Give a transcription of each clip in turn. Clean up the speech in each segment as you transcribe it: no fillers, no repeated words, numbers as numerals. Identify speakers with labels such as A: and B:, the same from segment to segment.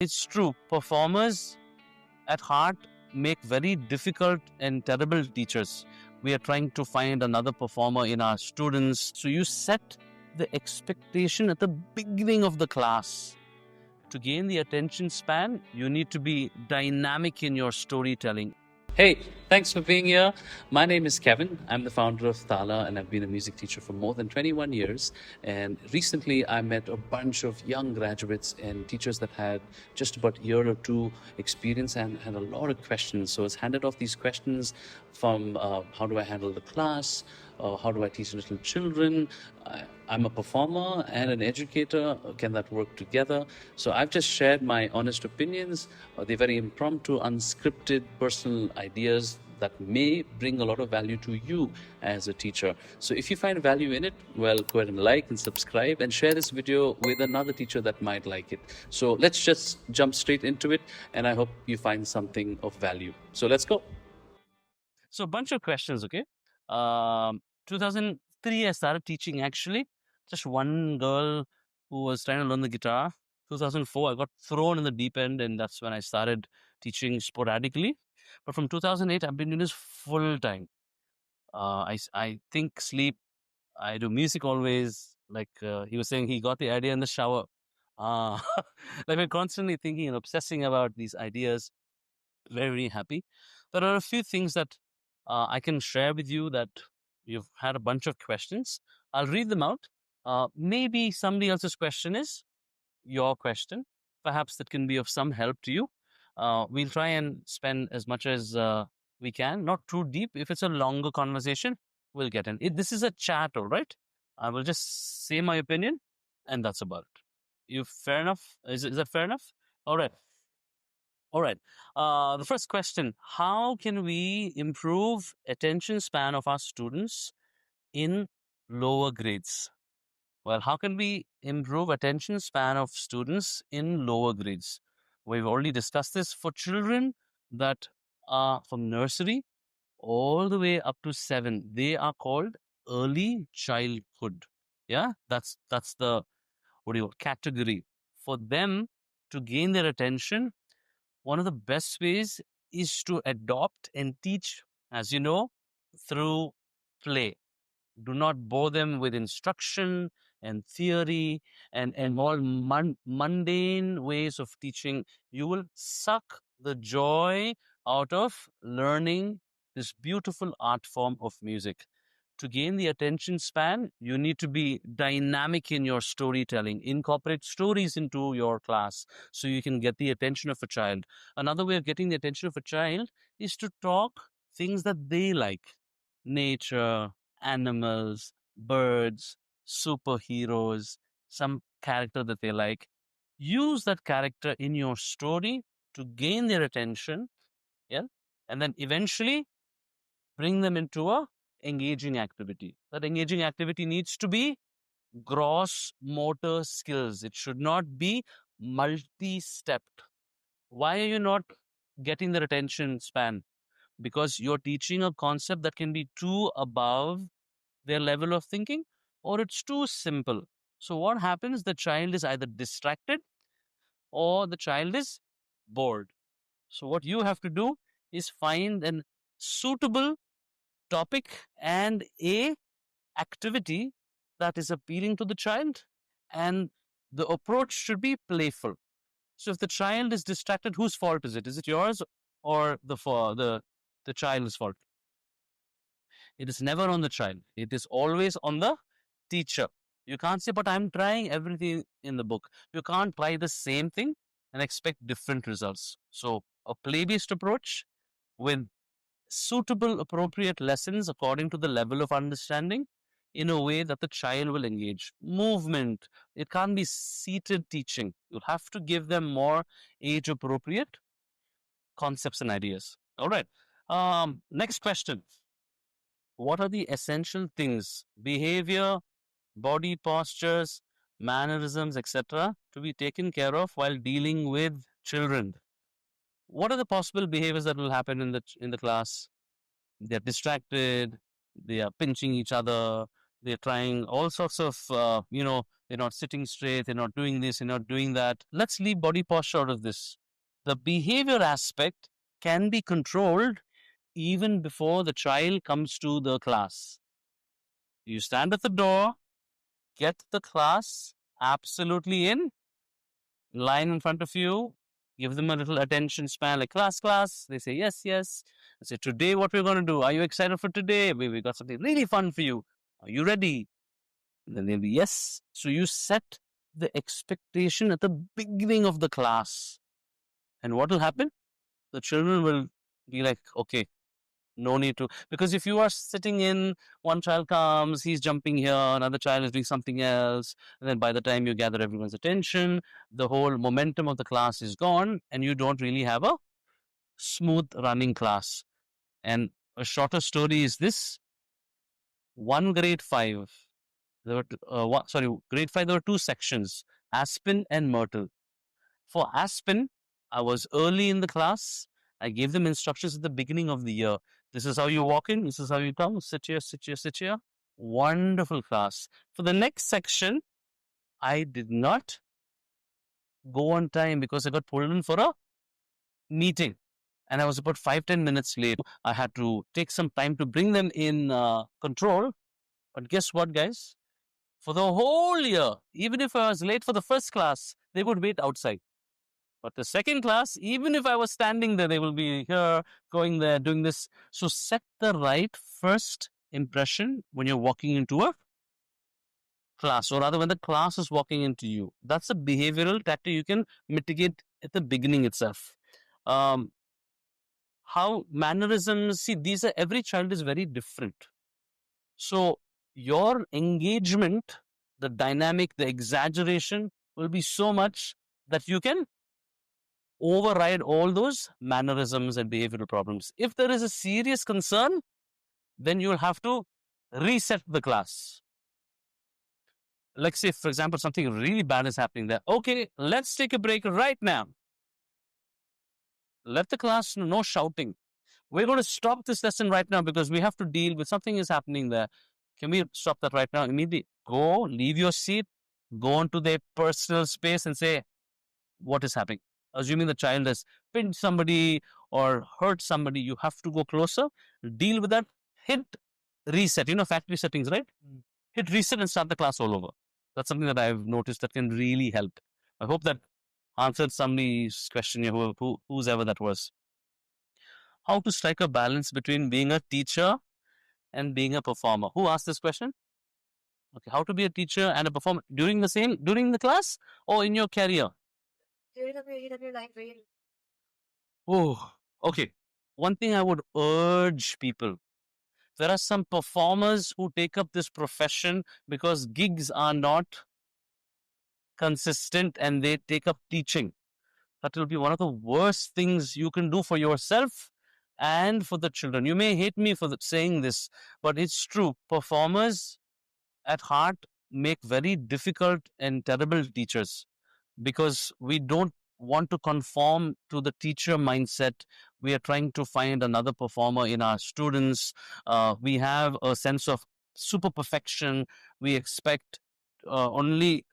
A: It's true. Performers at heart make very difficult and terrible teachers. We are trying to find another performer in our students. So you set the expectation at the beginning of the class. To gain the attention span, you need to be dynamic in your storytelling. Hey, thanks for being here. My name is Kevin. I'm the founder of Thala, and I've been a music teacher for more than 21 years. And recently, I met a bunch of young graduates and teachers that had just about a year or two experience and had a lot of questions. So I was handed off these questions from how do I handle the class? How do I teach little children? I'm a performer and an educator. Can that work together? So I've just shared my honest opinions. They're very impromptu, unscripted, personal ideas that may bring a lot of value to you as a teacher. So if you find value in it, well, go ahead and like and subscribe and share this video with another teacher that might like it. So let's just jump straight into it, and I hope you find something of value. So let's go. So a bunch of questions, okay? 2003, I started teaching actually. Just one girl who was trying to learn the guitar. 2004, I got thrown in the deep end, and that's when I started teaching sporadically. But from 2008, I've been doing this full time. I think, sleep, I do music always. Like he was saying, he got the idea in the shower. Ah, like we're constantly thinking and obsessing about these ideas. Very, very happy. There are a few things that I can share with you that you've had a bunch of questions. I'll read them out. Maybe somebody else's question is your question. Perhaps that can be of some help to you. We'll try and spend as much as we can, not too deep. If it's a longer conversation, we'll get in. This is a chat, all right? I will just say my opinion, and that's about it. You fair enough? Is that fair enough? All right. All right. The first question: how can we improve attention span of our students in lower grades? Well, how can we improve attention span of students in lower grades? We've already discussed this for children that are from nursery all the way up to 7. They are called early childhood. Yeah, that's the what do you category for them to gain their attention. One of the best ways is to adopt and teach, as you know, through play. Do not bore them with instruction and theory and all mundane ways of teaching. You will suck the joy out of learning this beautiful art form of music. To gain the attention span, you need to be dynamic in your storytelling. Incorporate stories into your class so you can get the attention of a child. Another way of getting the attention of a child is to talk things that they like: nature, animals, birds, superheroes, some character that they like. Use that character in your story to gain their attention, yeah, and then eventually bring them into a engaging activity. That engaging activity needs to be gross motor skills. It should not be multi-stepped. Why are you not getting their attention span? Because you're teaching a concept that can be too above their level of thinking, or it's too simple. So what happens? The child is either distracted or the child is bored. So what you have to do is find an suitable topic and a activity that is appealing to the child, and the approach should be playful. So if the child is distracted, whose fault is it? Is it yours or the child's fault? It is never on the child. It is always on the teacher. You can't say, but I'm trying everything in the book. You can't try the same thing and expect different results. So a play-based approach with suitable, appropriate lessons according to the level of understanding in a way that the child will engage. Movement. It can't be seated teaching. You'll have to give them more age appropriate concepts and ideas. All right. Next question. What are the essential things, behavior, body postures, mannerisms, etc., to be taken care of while dealing with children? What are the possible behaviors that will happen in the class? They're distracted, they are pinching each other, They're trying all sorts of, they're not sitting straight, they're not doing this, they're not doing that. Let's leave body posture out of this. The behavior aspect can be controlled even before the child comes to the class. You stand at the door, get the class absolutely in, line in front of you, give them a little attention span like class. They say, yes, yes. I say, today, what we're going to do? Are you excited for today? We got something really fun for you. Are you ready? And then they'll be, yes. So you set the expectation at the beginning of the class. And what will happen? The children will be like, okay, no need to. Because if you are sitting in, one child comes, he's jumping here, another child is doing something else. And then by the time you gather everyone's attention, the whole momentum of the class is gone, and you don't really have a smooth running class. And a shorter story is this: one grade five, there were grade five, there were two sections, Aspen and Myrtle. For Aspen, I was early in the class. I gave them instructions at the beginning of the year. This is how you walk in, this is how you come, sit here, sit here, sit here. Wonderful class. For the next section, I did not go on time because I got pulled in for a meeting and I was about 5-10 minutes late. I had to take some time to bring them in control. But guess what, guys? For the whole year, even if I was late for the first class, they would wait outside. But the second class, even if I was standing there, they will be here, going there, doing this. So set the right first impression when you're walking into a class, or rather when the class is walking into you. That's a behavioral tactic you can mitigate at the beginning itself. Um, how mannerisms, see, these are, every child is very different. So your engagement, the dynamic, the exaggeration will be so much that you can override all those mannerisms and behavioral problems. If there is a serious concern, then you'll have to reset the class. Like, say, for example, something really bad is happening there. Okay, let's take a break right now. Let the class know, no shouting. We're going to stop this lesson right now because we have to deal with something is happening there. Can we stop that right now? Immediately go, leave your seat, go onto their personal space and say, what is happening? Assuming the child has pinned somebody or hurt somebody, you have to go closer, deal with that, hit reset. You know, factory settings, right? Hit reset and start the class all over. That's something that I've noticed that can really help. I hope that answered somebody's question, whose ever that was. How to strike a balance between being a teacher and being a performer? Who asked this question? Okay, how to be a teacher and a performer during the class or in your career? Oh, okay. One thing I would urge people, there are some performers who take up this profession because gigs are not consistent and they take up teaching. That will be one of the worst things you can do for yourself and for the children. You may hate me for saying this, but it's true. Performers at heart make very difficult and terrible teachers because we don't want to conform to the teacher mindset. We are trying to find another performer in our students. We have a sense of super perfection. We expect only,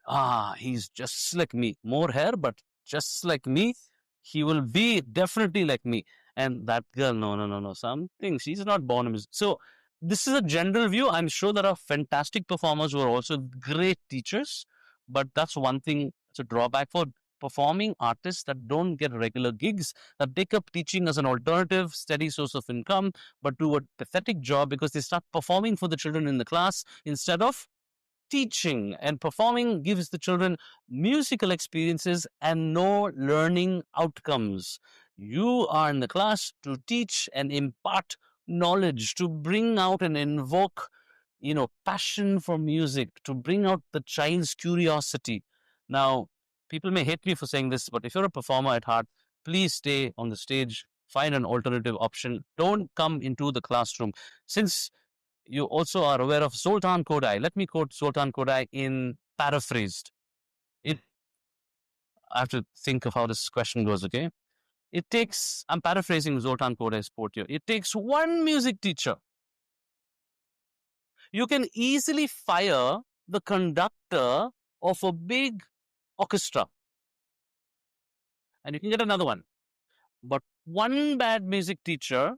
A: he's just like me, more hair, but just like me. He will be definitely like me. And that girl, no, no, no, no, something. She's not born. So, this is a general view. I'm sure there are fantastic performers who are also great teachers, but that's one thing. It's a drawback for performing artists that don't get regular gigs, that take up teaching as an alternative, steady source of income, but do a pathetic job because they start performing for the children in the class instead of teaching. And performing gives the children musical experiences and no learning outcomes. You are in the class to teach and impart knowledge, to bring out and invoke, passion for music, to bring out the child's curiosity. Now, people may hate me for saying this, but if you're a performer at heart, please stay on the stage, find an alternative option. Don't come into the classroom. Since you also are aware of Zoltan Kodály, let me quote Zoltan Kodály in paraphrased. It, I have to think of how this question goes, okay? I'm paraphrasing Zoltan Kodály's quote here. It takes one music teacher You can easily fire the conductor of a big orchestra, and you can get another one. But one bad music teacher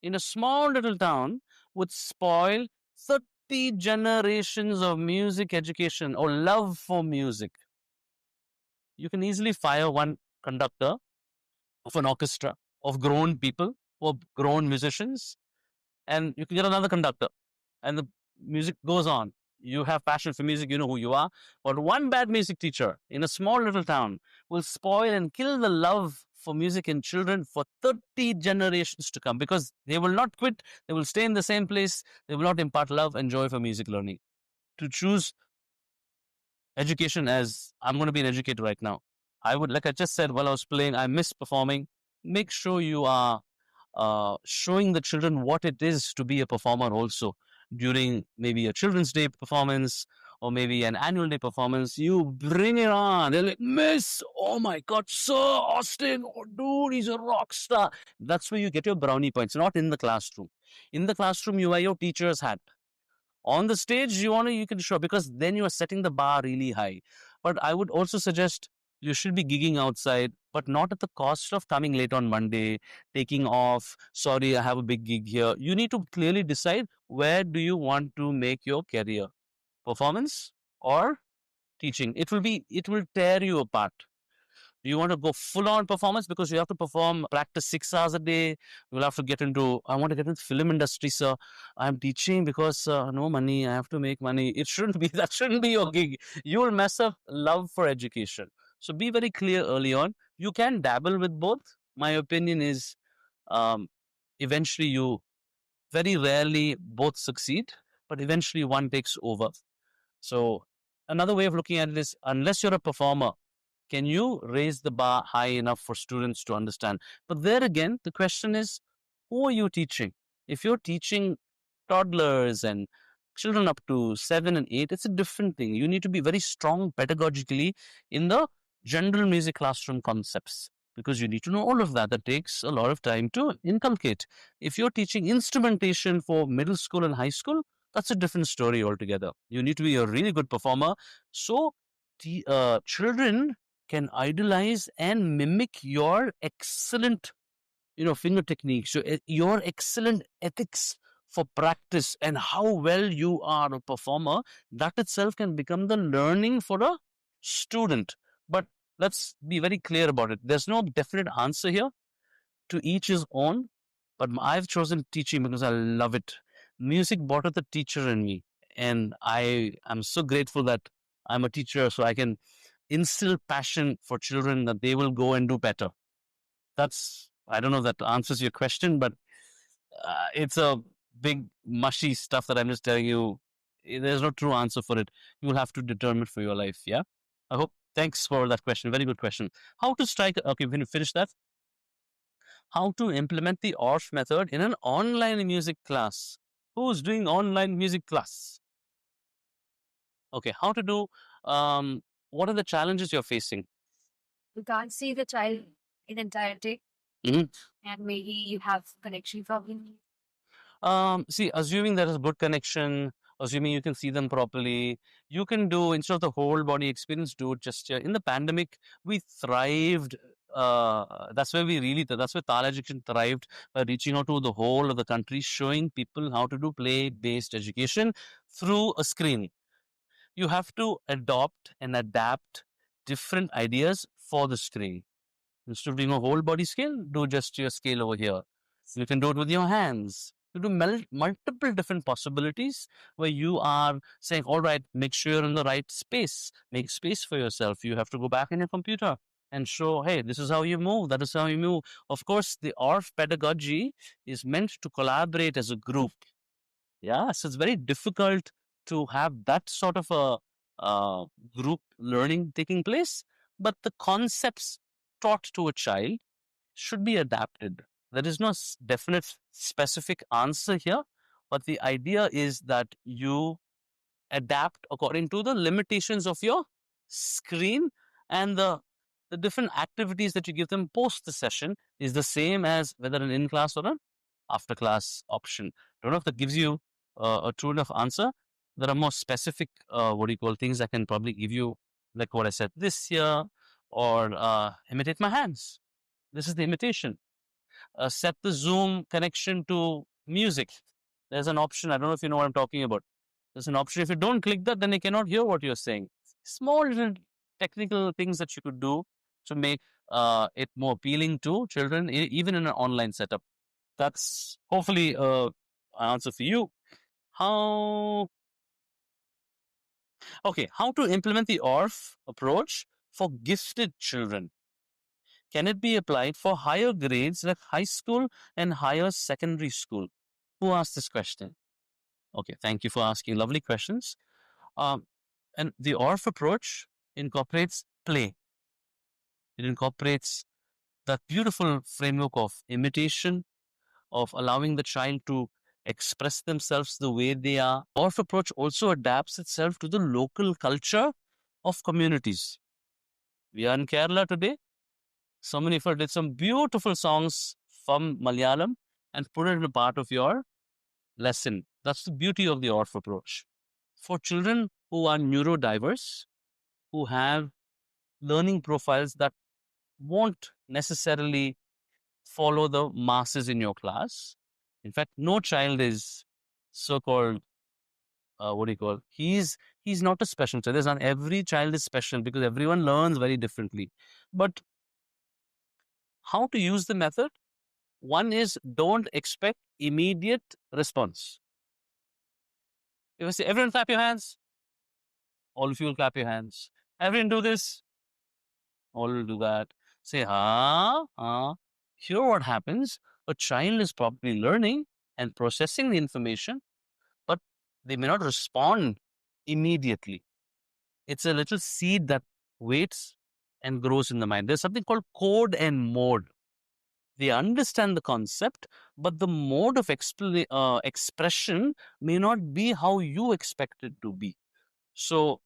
A: in a small little town would spoil 30 generations of music education or love for music. You can easily fire one conductor of an orchestra of grown people or grown musicians, and you can get another conductor, and the music goes on. You have passion for music, you know who you are. But one bad music teacher in a small little town will spoil and kill the love for music in children for 30 generations to come, because they will not quit. They will stay in the same place. They will not impart love and joy for music learning. To choose education as I'm going to be an educator right now, I would, like I just said while I was playing, I miss performing. Make sure you are showing the children what it is to be a performer also during maybe a Children's Day performance or maybe an annual day performance. You bring it on. They're like, Miss, oh my God, Sir Austin, oh dude, he's a rock star. That's where you get your brownie points, not in the classroom. In the classroom, you wear your teacher's hat. On the stage, you can show, because then you are setting the bar really high. But I would also suggest you should be gigging outside, but not at the cost of coming late on Monday, taking off. Sorry, I have a big gig here. You need to clearly decide, where do you want to make your career? Performance or teaching? It will tear you apart. Do you want to go full on performance, because you have to perform, practice 6 hours a day? You'll have to get into, I want to get into film industry, sir. I'm teaching because no money. I have to make money. It shouldn't be, that shouldn't be your gig. You will mess up love for education. So be very clear early on. You can dabble with both. My opinion is, um, eventually you, very rarely both succeed, but eventually one takes over. So another way of looking at it is, unless you're a performer, can you raise the bar high enough for students to understand? But there again, the question is, who are you teaching? If you're teaching toddlers and children up to 7 and 8, it's a different thing. You need to be very strong pedagogically in the general music classroom concepts, because you need to know all of that. That takes a lot of time to inculcate. If you're teaching instrumentation for middle school and high school, that's a different story altogether. You need to be a really good performer. So children can idolize and mimic your excellent, finger techniques, your excellent ethics for practice, and how well you are a performer. That itself can become the learning for a student. But let's be very clear about it. There's no definite answer here. To each his own. But I've chosen teaching because I love it. Music brought out the teacher in me, and I am so grateful that I'm a teacher, so I can instill passion for children that they will go and do better. That's, I don't know if that answers your question, but it's a big mushy stuff that I'm just telling you. There's no true answer for it. You'll have to determine for your life. Yeah. I hope. Thanks for that question. Very good question. How to strike? Okay, when you finish that, how to implement the Orff method in an online music class. Who's doing online music class? Okay, how to do, what are the challenges you're facing?
B: You can't see the child in entirety,
A: Mhm.
B: and maybe you have connection problem.
A: See, assuming there is a good connection, assuming you can see them properly, you can do, instead of the whole body experience, do it just here. In the pandemic, we thrived. That's where Tala Education thrived, by reaching out to the whole of the country, showing people how to do play based education through a screen. You have to adopt and adapt different ideas for the screen. Instead of doing a whole body scale, do just your scale over here. You can do it with your hands. You do multiple different possibilities, where you are saying, all right, make sure you're in the right space. Make space for yourself. You have to go back in your computer and show, hey, this is how you move. That is how you move. Of course, the Orff pedagogy is meant to collaborate as a group. Yeah, so it's very difficult to have that sort of a uh, group learning taking place. But the concepts taught to a child should be adapted. There is no definite specific answer here, but the idea is that you adapt according to the limitations of your screen, and the different activities that you give them post the session is the same as whether an in class or an after class option. Don't know if that gives you a true enough answer. There are more specific, what do you call, things I can probably give you, like what I said this year, or imitate my hands. This is the imitation. Set the Zoom connection to music. There's an option. I don't know if you know what I'm talking about. There's an option. If you don't click that, then they cannot hear what you're saying. Small little technical things that you could do to make it more appealing to children, even in an online setup. That's hopefully an answer for you. How how to implement the ORF approach for gifted children? Can it be applied for higher grades like high school and higher secondary school? Who asked this question? Okay, thank you for asking lovely questions. Um, and the ORF approach incorporates play. It incorporates that beautiful framework of imitation, of allowing the child to express themselves the way they are. ORF approach also adapts itself to the local culture of communities. We are in Kerala today. So many of us did some beautiful songs from Malayalam and put it in a part of your lesson. That's the beauty of the ORF approach. For children who are neurodiverse, who have learning profiles that won't necessarily follow the masses in your class. In fact, no child is so-called what do you call? He's not a special child. There's not every child is special because everyone learns very differently. But how to use the method? One is don't expect immediate response. If I say everyone clap your hands, all of you will clap your hands. Everyone do this, all will do that. Say ah. Here what happens? A child is probably learning and processing the information, but they may not respond immediately. It's a little seed that waits and grows in the mind. There's something called code and mode. They understand the concept, but the mode of expression may not be how you expect it to be. So,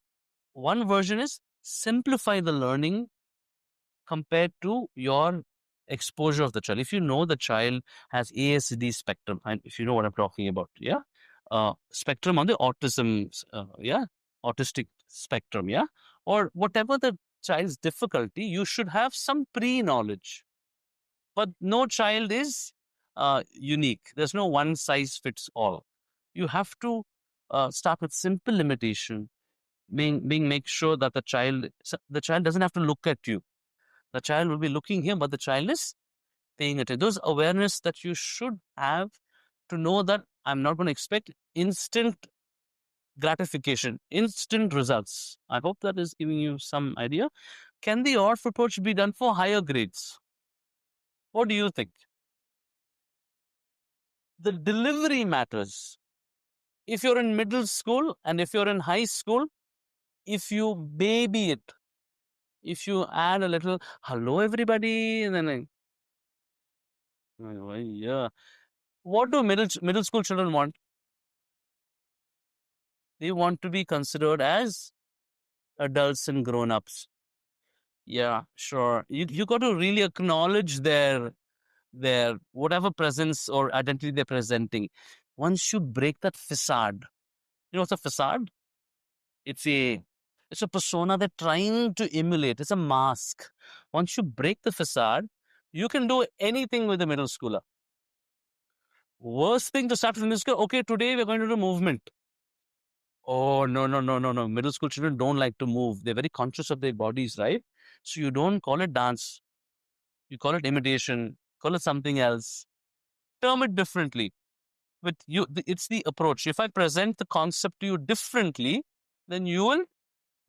A: one version is simplify the learning compared to your exposure of the child. If you know the child has ASD spectrum, and if you know what I'm talking about, yeah, spectrum on the autism, yeah, autistic spectrum, yeah, or whatever the child's difficulty, you should have some pre-knowledge. But no child is unique. There's no one size fits all. You have to start with simple limitation, being make sure that the child doesn't have to look at you. The child will be looking here, but the child is paying attention. Those awareness that you should have to know that I'm not going to expect instant gratification, instant results. I hope that is giving you some idea. Can the ORF approach be done for higher grades? What do you think? The delivery matters. If you're in middle school and if you're in high school, if you baby it, if you add a little hello everybody, and then yeah, what do middle school children want? They want to be considered as adults and grown-ups. Yeah, sure. You got to really acknowledge their whatever presence or identity they're presenting. Once you break that facade, you know what's a facade? It's a it's a persona they're trying to emulate. It's a mask. Once you break the facade, you can do anything with a middle schooler. Worst thing to start with middle school, okay, today we're going to do movement. Oh, no. Middle school children don't like to move. They're very conscious of their bodies, right? So you don't call it dance. You call it imitation, call it something else. Term it differently. But it's the approach. If I present the concept to you differently, then you will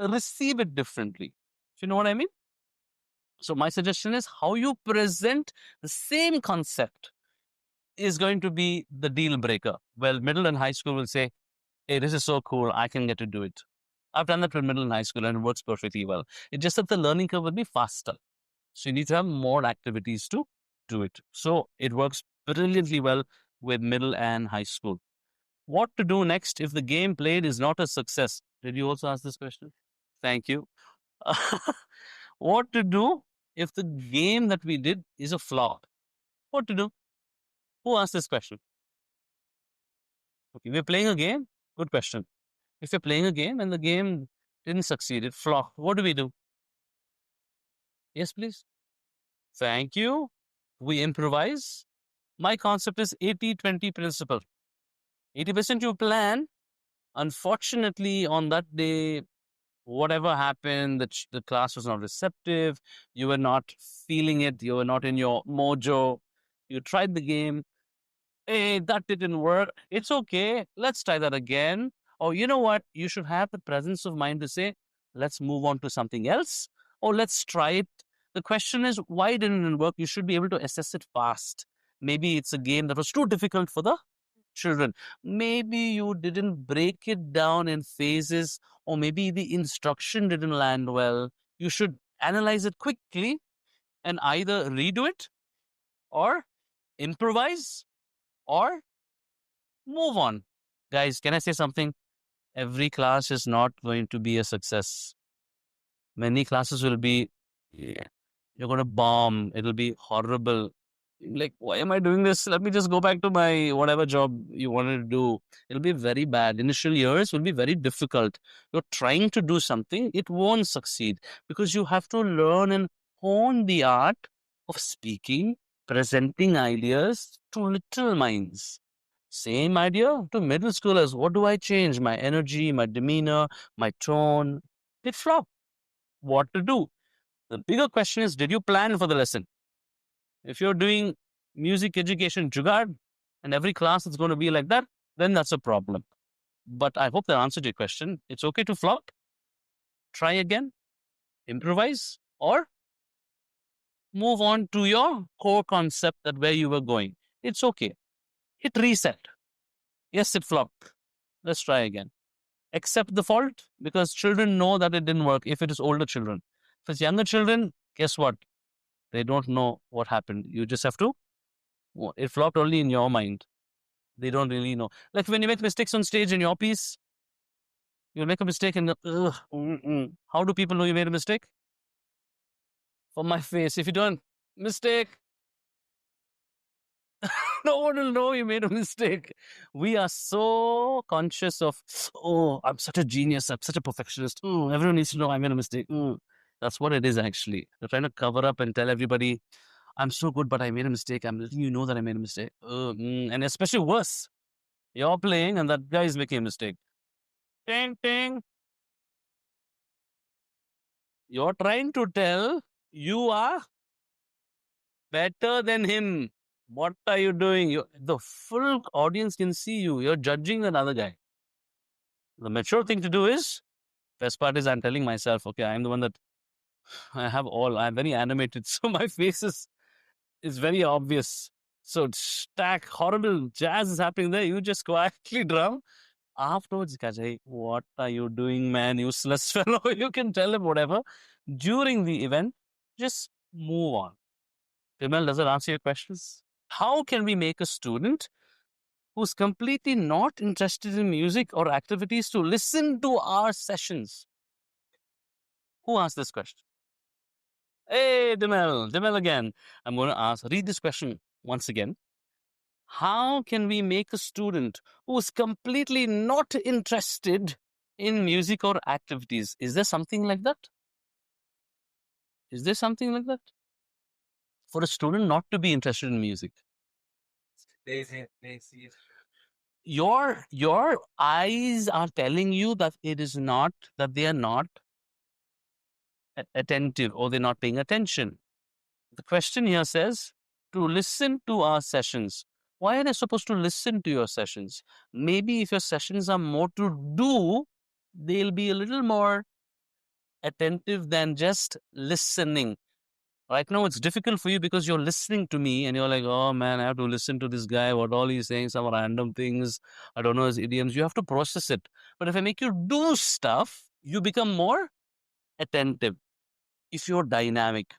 A: receive it differently. Do you know what I mean? So my suggestion is how you present the same concept is going to be the deal breaker. Well, middle and high school will say, hey, this is so cool. I can get to do it. I've done that with middle and high school and it works perfectly well. It's just that the learning curve will be faster. So you need to have more activities to do it. So it works brilliantly well with middle and high school. What to do next if the game played is not a success? Did you also ask this question? Thank you. What to do if the game that we did is a flop? What to do? Who asked this question? Okay, we're playing a game. Good question. If you're playing a game and the game didn't succeed, it flopped, what do we do? Yes, please. Thank you. We improvise. My concept is 80-20 principle. 80% you plan. Unfortunately, on that day, whatever happened, the class was not receptive. You were not feeling it. You were not in your mojo. You tried the game. Hey, that didn't work. It's okay. Let's try that again. Or you know what? You should have the presence of mind to say, let's move on to something else. Or let's try it. The question is, why didn't it work? You should be able to assess it fast. Maybe it's a game that was too difficult for the children. Maybe you didn't break it down in phases, or maybe the instruction didn't land well. You should analyze it quickly and either redo it or improvise or move on. Guys, can I say something? Every class is not going to be a success. Many classes will be, yeah, you're going to bomb. It'll be horrible. Like, why am I doing this? Let me just go back to my whatever job you wanted to do. It'll be very bad. Initial years will be very difficult. You're trying to do something, it won't succeed because you have to learn and hone the art of speaking, presenting ideas to little minds. Same idea to middle schoolers. What do I change? My energy, my demeanor, my tone. It flopped. What to do? The bigger question is, did you plan for the lesson? If you're doing music education jugad and every class is going to be like that, then that's a problem. But I hope that answered your question. It's okay to flop, try again, improvise, or move on to your core concept that where you were going. It's okay. Hit reset. Yes, it flopped. Let's try again. Accept the fault because children know that it didn't work if it is older children. If it's younger children, guess what? They don't know what happened. You just have to, it flopped only in your mind. They don't really know. Like when you make mistakes on stage in your piece, you'll make a mistake and how do people know you made a mistake? From my face. If you don't, mistake, no one will know you made a mistake. We are so conscious of, oh, I'm such a genius. I'm such a perfectionist. Everyone needs to know I made a mistake. That's what it is actually. They're trying to cover up and tell everybody, I'm so good, but I made a mistake. I'm letting you know that I made a mistake. And especially worse, you're playing and that guy is making a mistake. Ting, ting. You're trying to tell you are better than him. What are you doing? The full audience can see you. You're judging another guy. The mature thing to do is, best part is I'm telling myself, okay, I'm the one that I'm very animated. So my face is very obvious. So stack, horrible jazz is happening there. You just quietly drum. Afterwards, Kajay, what are you doing, man? Useless fellow. You can tell him whatever. During the event, just move on. Vimal, does it answer your questions? How can we make a student who's completely not interested in music or activities to listen to our sessions? Who asked this question? Hey, Dimel again. I'm going to read this question once again. How can we make a student who's completely not interested in music or activities? Is there something like that? Is there something like that? For a student not to be interested in music? They see it. Your eyes are telling you that it is not, that they are not attentive or they're not paying attention. The question here says to listen to our sessions. Why are they supposed to listen to your sessions? Maybe if your sessions are more to do, they'll be a little more attentive than just listening. Right now, it's difficult for you because you're listening to me and you're like, oh man, I have to listen to this guy, what all he's saying, some random things. I don't know his idioms. You have to process it. But if I make you do stuff, you become more attentive. If you're dynamic,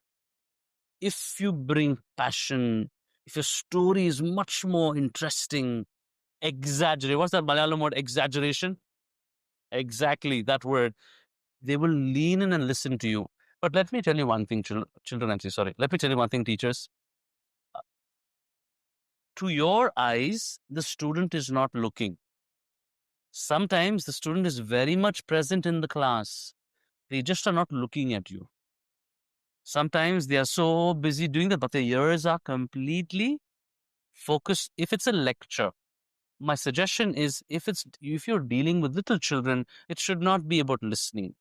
A: if you bring passion, if your story is much more interesting, exaggerate. What's that Malayalam word? Exaggeration? Exactly, that word. They will lean in and listen to you. But let me tell you one thing, children, I'm sorry. Let me tell you one thing, teachers. To your eyes, the student is not looking. Sometimes the student is very much present in the class. They just are not looking at you. Sometimes they are so busy doing that, but their ears are completely focused. If it's a lecture, my suggestion is if you're dealing with little children, it should not be about listening.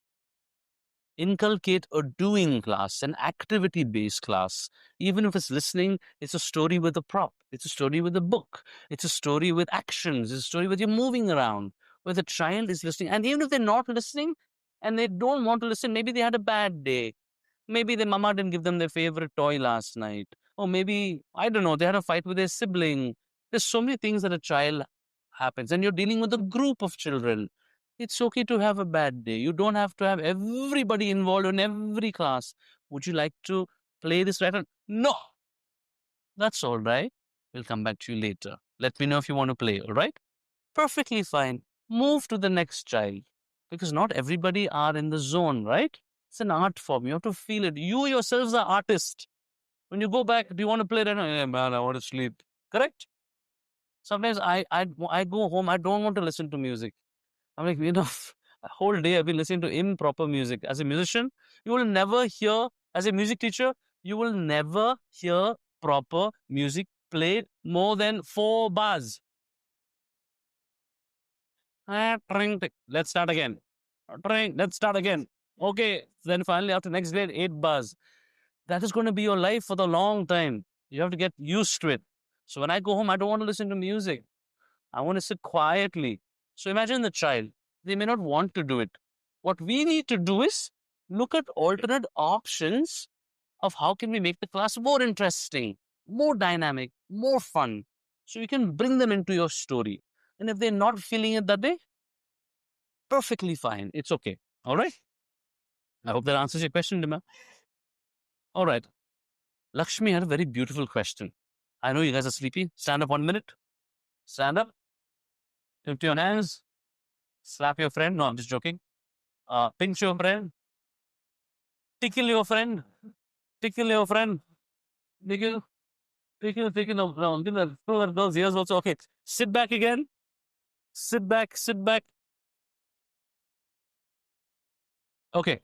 A: Inculcate a doing class, an activity based class. Even if it's listening, it's a story with a prop, it's a story with a book, it's a story with actions, it's a story with you moving around, where the child is listening. And even if they're not listening and they don't want to listen, maybe they had a bad day. Maybe their mama didn't give them their favorite toy last night. Or maybe, I don't know, they had a fight with their sibling. There's so many things that a child happens. And you're dealing with a group of children. It's okay to have a bad day. You don't have to have everybody involved in every class. Would you like to play this right on? No, that's all right. We'll come back to you later. Let me know if you want to play, all right? Perfectly fine. Move to the next child. Because not everybody are in the zone, right? It's an art form. You have to feel it. You yourselves are artists. When you go back, do you want to play that? Yeah, man, I want to sleep. Correct? Sometimes I go home, I don't want to listen to music. I'm like, a whole day I've been listening to improper music. As a musician, you will never hear, as a music teacher, you will never hear proper music played more than 4 bars. Let's start again. Let's start again. Okay. Then finally, after next grade, 8 bars. That is going to be your life for the long time. You have to get used to it. So when I go home, I don't want to listen to music. I want to sit quietly. So imagine the child. They may not want to do it. What we need to do is look at alternate options of how can we make the class more interesting, more dynamic, more fun. So you can bring them into your story. And if they're not feeling it that day, perfectly fine. It's okay. All right. I hope that answers your question, Dima. All right. Lakshmi had a very beautiful question. I know you guys are sleepy. Stand up 1 minute. Stand up. Lift your hands. Slap your friend. No, I'm just joking. Pinch your friend. Tickle your friend. Tickle your friend. Tickle. Tickle. Tickle. No, no. Tickle those ears also. Okay. Sit back again. Sit back. Sit back. Okay.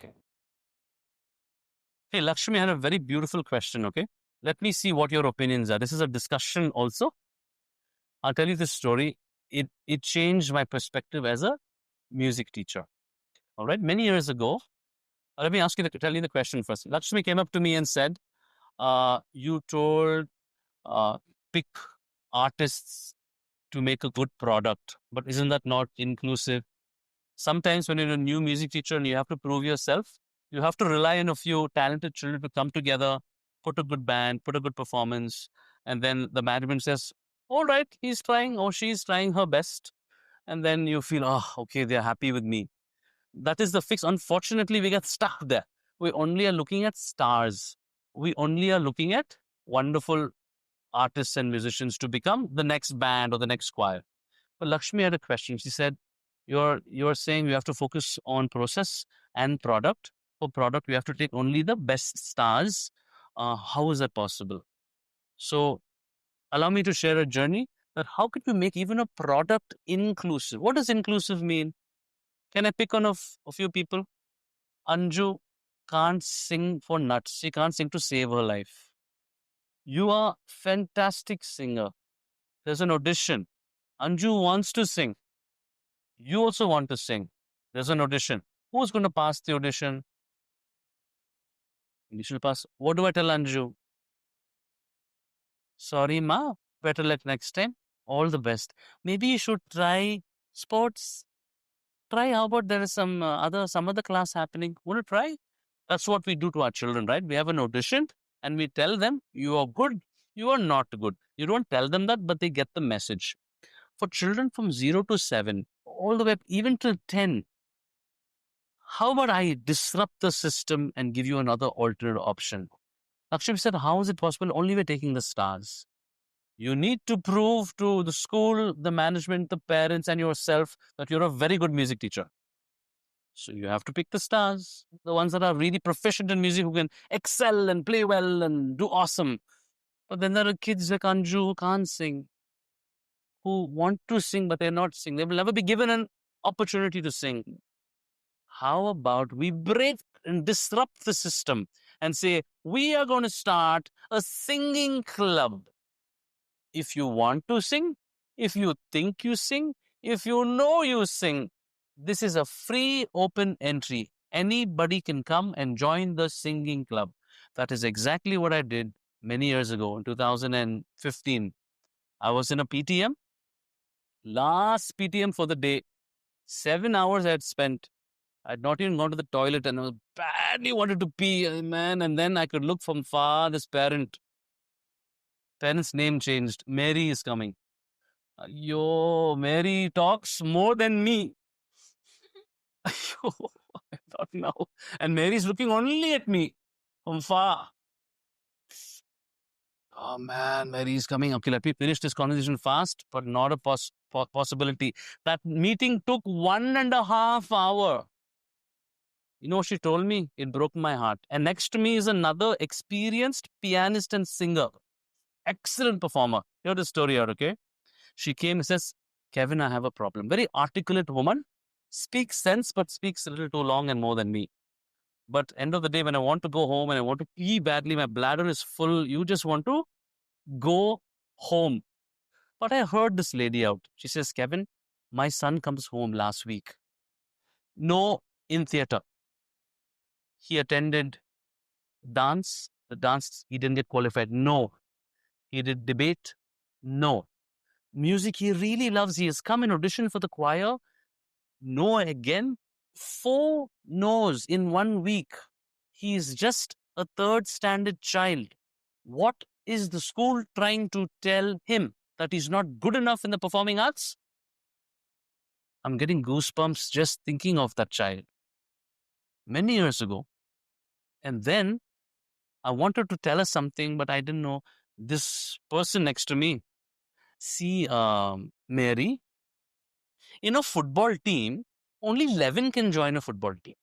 A: Hey, Lakshmi had a very beautiful question. Okay. Let me see what your opinions are. This is a discussion also. I'll tell you this story. It changed my perspective as a music teacher. All right. Many years ago, let me tell you the question first. Lakshmi came up to me and said, you told uh, pick artists to make a good product, but isn't that not inclusive? Sometimes when you're a new music teacher and you have to prove yourself, you have to rely on a few talented children to come together, put a good band, put a good performance, and then the management says, all right, he's trying or she's trying her best. And then you feel, oh, okay, they're happy with me. That is the fix. Unfortunately, we get stuck there. We only are looking at stars. We only are looking at wonderful artists and musicians to become the next band or the next choir. But Lakshmi had a question. She said, you're saying we have to focus on process and product. For product, we have to take only the best stars. How is that possible? So allow me to share a journey that how could we make even a product inclusive? What does inclusive mean? Can I pick on a few people? Anju can't sing for nuts. She can't sing to save her life. You are fantastic singer. There's an audition. Anju wants to sing. You also want to sing. There's an audition. Who's going to pass the audition? Initial pass. What do I tell Anju? Sorry, ma. Better luck next time. All the best. Maybe you should try sports. Try. How about there is some other class happening? Want to try? That's what we do to our children, right? We have an audition and we tell them you are good, you are not good. You don't tell them that, but they get the message. For children from 0 to 7, all the way up even to 10, how about I disrupt the system and give you another alternate option? Lakshmi said, how is it possible? Only by taking the stars. You need to prove to the school, the management, the parents, and yourself that you're a very good music teacher. So you have to pick the stars, the ones that are really proficient in music, who can excel and play well and do awesome. But then there are kids like Anju who can't sing, who want to sing, but they're not sing. They will never be given an opportunity to sing. How about we break and disrupt the system and say, we are going to start a singing club. If you want to sing, if you think you sing, if you know you sing, this is a free open entry. Anybody can come and join the singing club. That is exactly what I did many years ago in 2015. I was in a PTM, last PTM for the day. 7 hours I had spent. I'd not even gone to the toilet and I was badly wanted to pee, man. And then I could look from far, this parent's name changed. Mary is coming. Yo, Mary talks more than me. Yo, I thought now. And Mary's looking only at me from far. Oh man, Mary's coming. Okay, let me finish this conversation fast, but not a possibility. That meeting took 1.5 hours. You know what she told me? It broke my heart. And next to me is another experienced pianist and singer. Excellent performer. Hear the story out, okay? She came and says, Kevin, I have a problem. Very articulate woman, speaks sense, but speaks a little too long and more than me. But end of the day, when I want to go home and I want to pee badly, my bladder is full. You just want to go home. But I heard this lady out. She says, Kevin, my son comes home last week. No, in theater. He attended dance. The dance, he didn't get qualified. No. He did debate. No. Music, he really loves. He has come and auditioned for the choir. No again. 4 no's in 1 week. He is just a third standard child. What is the school trying to tell him? That he's not good enough in the performing arts? I'm getting goosebumps just thinking of that child. Many years ago. And then I wanted to tell her something, but I didn't know this person next to me. See, Mary, in a football team, only 11 can join a football team.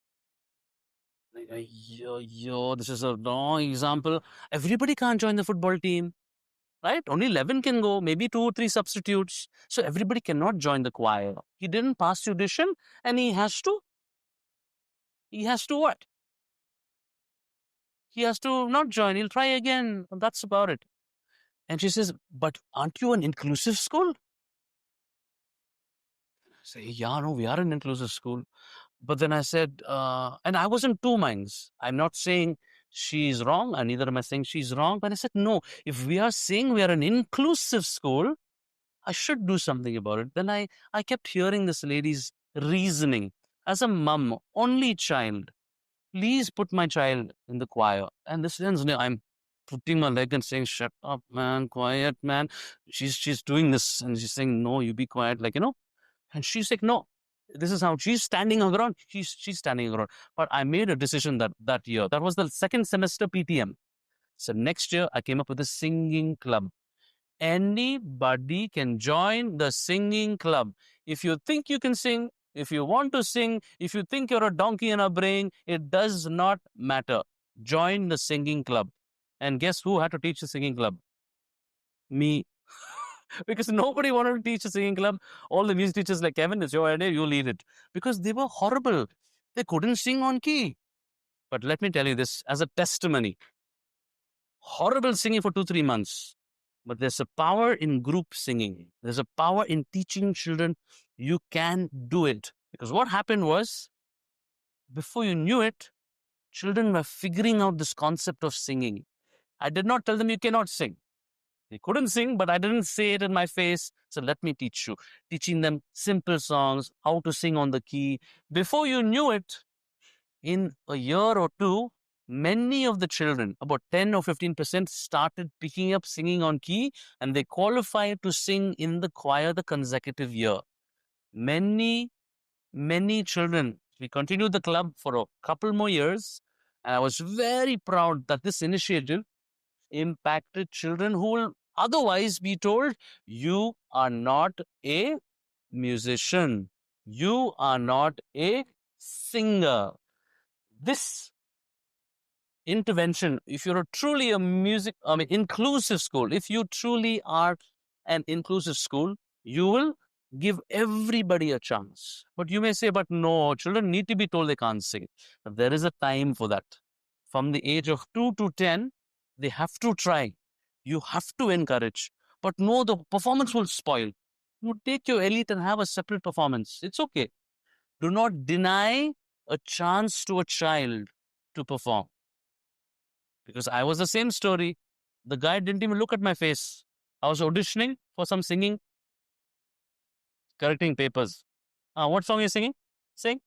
A: Yo, this is a wrong example. Everybody can't join the football team, right? Only 11 can go, maybe 2 or 3 substitutes. So everybody cannot join the choir. He didn't pass the audition and he has to what? He has to not join. He'll try again. That's about it. And she says, but aren't you an inclusive school? I say, yeah, no, we are an inclusive school. But then I said, and I was in two minds. I'm not saying she's wrong, and neither am I saying she's wrong. But I said, no, if we are saying we are an inclusive school, I should do something about it. Then I kept hearing this lady's reasoning. As a mum, only child, please put my child in the choir. And this ends, I'm putting my leg and saying, shut up, man, quiet, man. She's doing this and she's saying, no, you be quiet, and she's like, no, this is how she's standing her ground. She's standing her ground. But I made a decision that year. That was the second semester PTM. So next year I came up with a singing club. Anybody can join the singing club. If you think you can sing, if you want to sing, if you think you're a donkey in a brain, it does not matter. Join the singing club. And guess who had to teach the singing club? Me. Because nobody wanted to teach a singing club. All the music teachers like, Kevin, it's your idea, you lead it. Because they were horrible. They couldn't sing on key. But let me tell you this as a testimony. Horrible singing for 2-3 months. But there's a power in group singing. There's a power in teaching children. You can do it. Because what happened was, before you knew it, children were figuring out this concept of singing. I did not tell them you cannot sing. They couldn't sing, but I didn't say it in my face. So let me teach you. Teaching them simple songs, how to sing on the key. Before you knew it, in a year or two, many of the children, about 10 or 15%, started picking up singing on key and they qualified to sing in the choir the consecutive year. Many, many children. We continued the club for a couple more years. And I was very proud that this initiative impacted children who will otherwise be told, you are not a musician. You are not a singer. This intervention, if you're truly inclusive school, if you truly are an inclusive school, you will Give everybody a chance. But you may say, but no, children need to be told they can't sing. But there is a time for that. From the age of 2 to 10, they have to try. You have to encourage. But no, the performance will spoil. You take your elite and have a separate performance. It's okay. Do not deny a chance to a child to perform. Because I was the same story. The guy didn't even look at my face. I was auditioning for some singing, correcting papers. What song are you singing? Sing.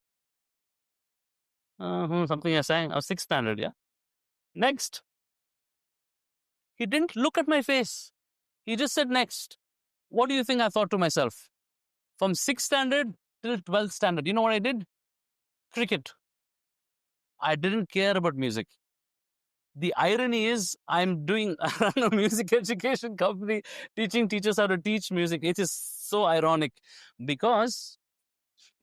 A: Something I sang. I was sixth standard, yeah. Next. He didn't look at my face. He just said next. What do you think I thought to myself? From sixth standard till 12th standard, you know what I did? Cricket. I didn't care about music. The irony is I'm doing a music education company teaching teachers how to teach music. It is so ironic because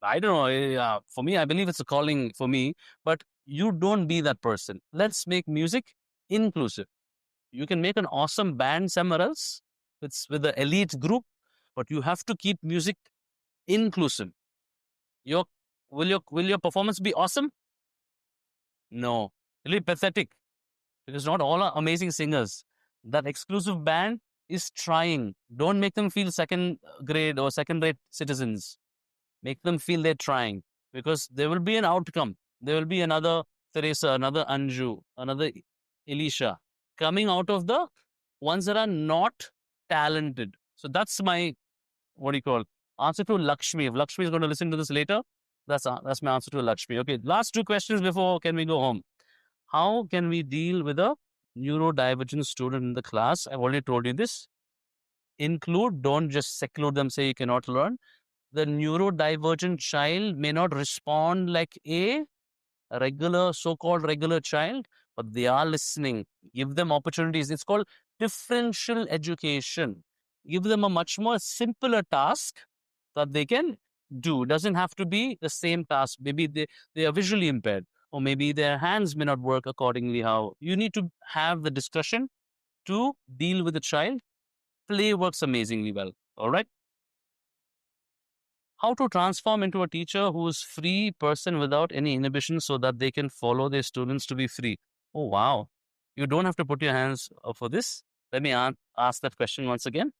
A: I don't know. For me, I believe it's a calling for me, but you don't be that person. Let's make music inclusive. You can make an awesome band somewhere else. It's with the elite group, but you have to keep music inclusive. Your will your performance be awesome? No, it'll be pathetic because not all are amazing singers. That exclusive band is trying. Don't make them feel second grade or second rate citizens. Make them feel they're trying because there will be an outcome. There will be another Teresa, another Anju, another Elisha coming out of the ones that are not talented. So that's my, what do you call, answer to Lakshmi. If Lakshmi is going to listen to this later, that's my answer to Lakshmi. Okay, last two questions before can we go home. How can we deal with a neurodivergent student in the class? I've already told you this. Include, don't just seclude them, say you cannot learn. The neurodivergent child may not respond like a regular, so-called regular child, but they are listening. Give them opportunities. It's called differential education. Give them a much more simpler task that they can do. It doesn't have to be the same task. Maybe they are visually impaired, or maybe their hands may not work accordingly. How you need to have the discussion to deal with the child. Play works amazingly well. All right. How to transform into a teacher who is free person without any inhibitions so that they can follow their students to be free. Oh, wow. You don't have to put your hands for this. Let me ask that question once again.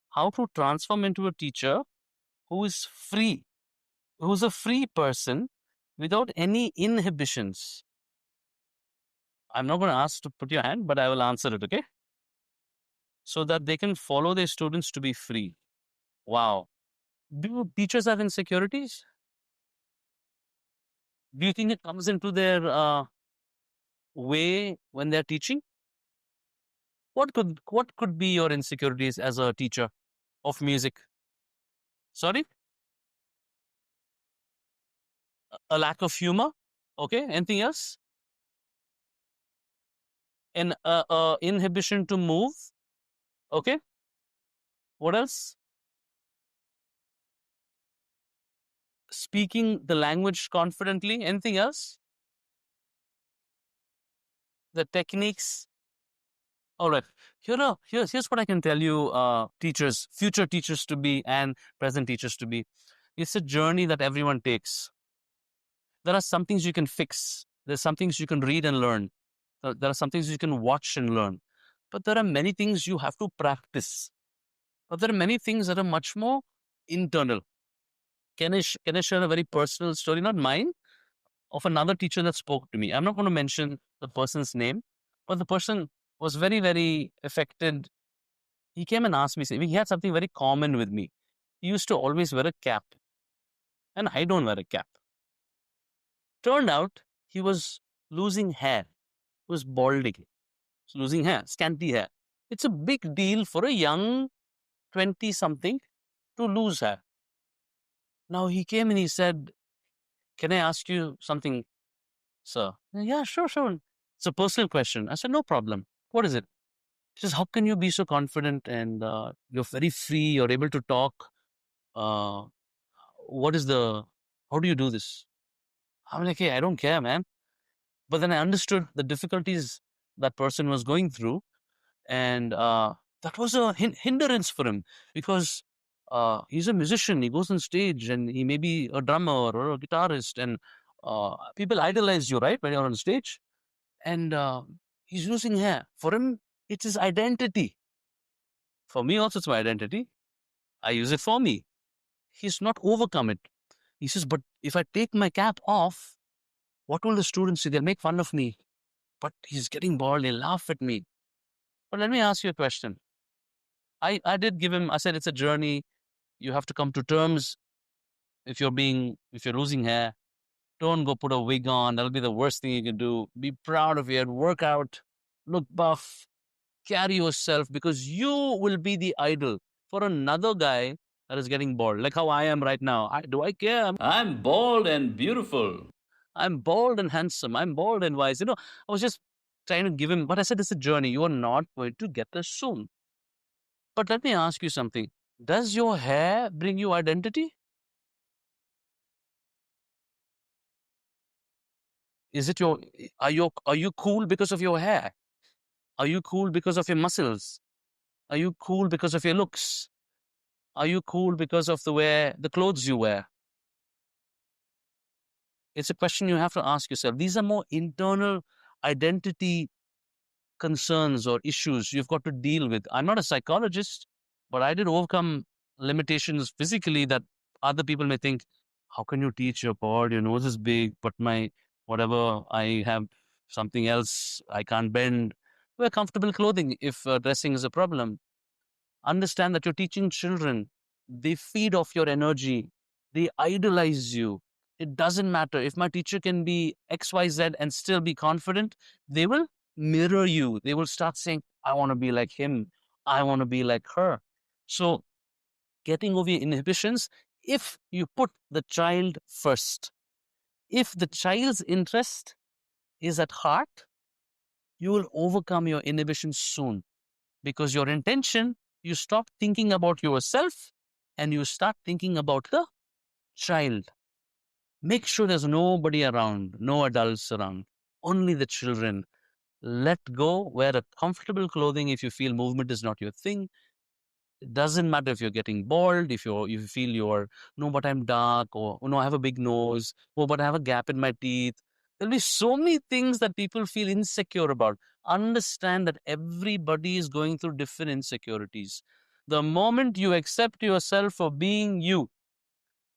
A: How to transform into a teacher who is free, who's a free person without any inhibitions. I'm not going to ask to put your hand, but I will answer it, okay? So that they can follow their students to be free. Wow. Do teachers have insecurities? Do you think it comes into their way when they're teaching? What could be your insecurities as a teacher of music? Sorry, a lack of humor. Okay, anything else? An inhibition to move. Okay, what else? Speaking the language confidently. Anything else? The techniques. All right. Here's what I can tell you, teachers, future teachers to be, and present teachers to be. It's a journey that everyone takes. There are some things you can fix. There's some things you can read and learn. There are some things you can watch and learn. But there are many things you have to practice. But there are many things that are much more internal. Can I share a very personal story, not mine, of another teacher that spoke to me? I'm not going to mention the person's name, but the person was very, very affected. He came and asked me, he had something very common with me. He used to always wear a cap, and I don't wear a cap. Turned out he was losing hair, he was balding, losing hair, scanty hair. It's a big deal for a young 20 something to lose hair. Now he came and he said, can I ask you something, sir? Yeah, sure, sure. It's a personal question. I said, no problem. What is it? He says, how can you be so confident and you're very free, you're able to talk? Uh, what is the, how do you do this? I'm like, hey, I don't care, man. But then I understood the difficulties that person was going through. And that was a hindrance for him because he's a musician. He goes on stage and he may be a drummer or a guitarist, and people idolize you, right, when you're on stage. And he's losing hair. For him, it's his identity. For me, also, it's my identity. I use it for me. He's not overcome it. He says, but if I take my cap off, what will the students say? They'll make fun of me. But he's getting bald. They'll laugh at me. But let me ask you a question. I did give him, I said, it's a journey. You have to come to terms. If you're losing hair, don't go put a wig on. That'll be the worst thing you can do. Be proud of it. Work out. Look buff. Carry yourself, because you will be the idol for another guy that is getting bald. Like how I am right now. Do I care? I'm bald and beautiful. I'm bald and handsome. I'm bald and wise. I was just trying to give him, but I said it's a journey. You are not going to get there soon. But let me ask you something. Does your hair bring you identity? Is it your are you cool because of your hair? Are you cool because of your muscles? Are you cool because of your looks? Are you cool because of the clothes you wear? It's a question you have to ask yourself. These are more internal identity concerns or issues you've got to deal with. I'm not a psychologist, but I did overcome limitations physically that other people may think, how can you teach your pod? Your nose is big, but my whatever, I have something else, I can't bend. Wear comfortable clothing if dressing is a problem. Understand that you're teaching children. They feed off your energy. They idolize you. It doesn't matter. If my teacher can be XYZ and still be confident, they will mirror you. They will start saying, I want to be like him. I want to be like her. So, getting over your inhibitions, if you put the child first, if the child's interest is at heart, you will overcome your inhibitions soon, because your intention, you stop thinking about yourself and you start thinking about the child. Make sure there's nobody around, no adults around, only the children. Let go, wear a comfortable clothing if you feel movement is not your thing. It doesn't matter if you're getting bald, if you feel you're, no, but I'm dark, or oh, no, I have a big nose, oh, but I have a gap in my teeth. There'll be so many things that people feel insecure about. Understand that everybody is going through different insecurities. The moment you accept yourself for being you,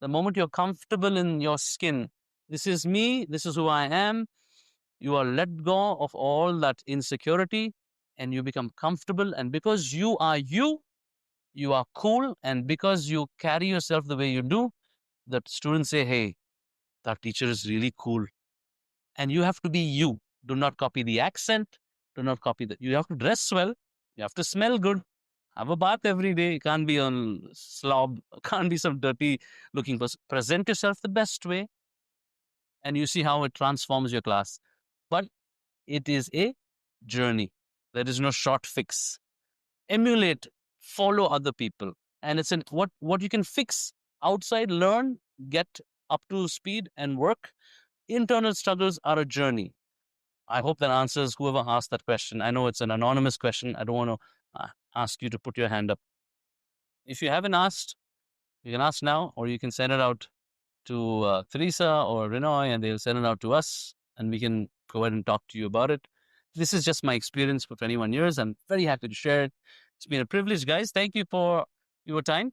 A: the moment you're comfortable in your skin, this is me, this is who I am, you are let go of all that insecurity and you become comfortable. And because you are cool, and because you carry yourself the way you do, the students say, hey, that teacher is really cool. And you have to be you. Do not copy the accent. Do not copy the, you have to dress well. You have to smell good. Have a bath every day. You can't be on slob. Can't be some dirty looking person. Present yourself the best way, and you see how it transforms your class. But it is a journey. There is no short fix. Emulate, follow other people. And it's what you can fix outside, learn, get up to speed and work. Internal struggles are a journey. I hope that answers whoever asked that question. I know it's an anonymous question. I don't want to ask you to put your hand up. If you haven't asked, you can ask now, or you can send it out to Teresa or Renoy, and they'll send it out to us, and we can go ahead and talk to you about it. This is just my experience for 21 years. I'm very happy to share it. It's been a privilege, guys. Thank you for your time.